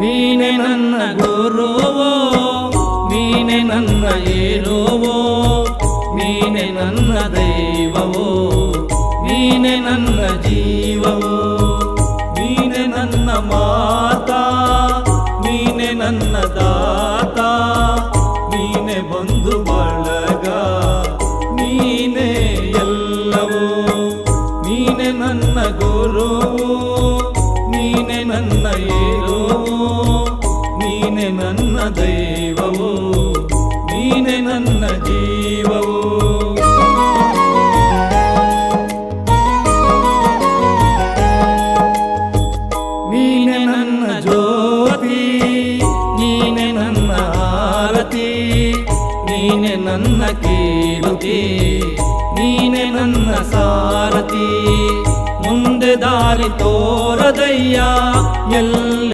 ನೀನೆ ನನ್ನ ಗುರುವೋ, ನೀನೆ ನನ್ನ ಏರುವೋ, ನೀನೆ ನನ್ನ ದೈವವೋ, ನೀನೆ ನನ್ನ ಜೀವವೋ, ನೀನೆ ನನ್ನ ಮಾತಾ, ನೀನೆ ನನ್ನ ದಾತ, ನೀನೆ ಬಂಧು ಬಳಗ, ನೀನೆ ಎಲ್ಲವೋ. ನೀನೆ ನನ್ನ ಗುರುವೋ, ನೀನೆ ನನ್ನ ಏರುವೋ, ನೀನೆ ನನ್ನ ದೈವವೋ, ನೀನೆ ನನ್ನ ಜೀವವೋ. ನೀನೆ ನನ್ನ ಜ್ಯೋತಿ, ನೀನೆ ನನ್ನ ಆರತಿ, ನೀನೆ ನನ್ನ ಕೀರ್ತಿ, ನೀನೆ ನನ್ನ ಸಾರಥಿ. ಮುಂದೆ ದಾರಿ ತೋರದಯ್ಯ, ಎಲ್ಲಿ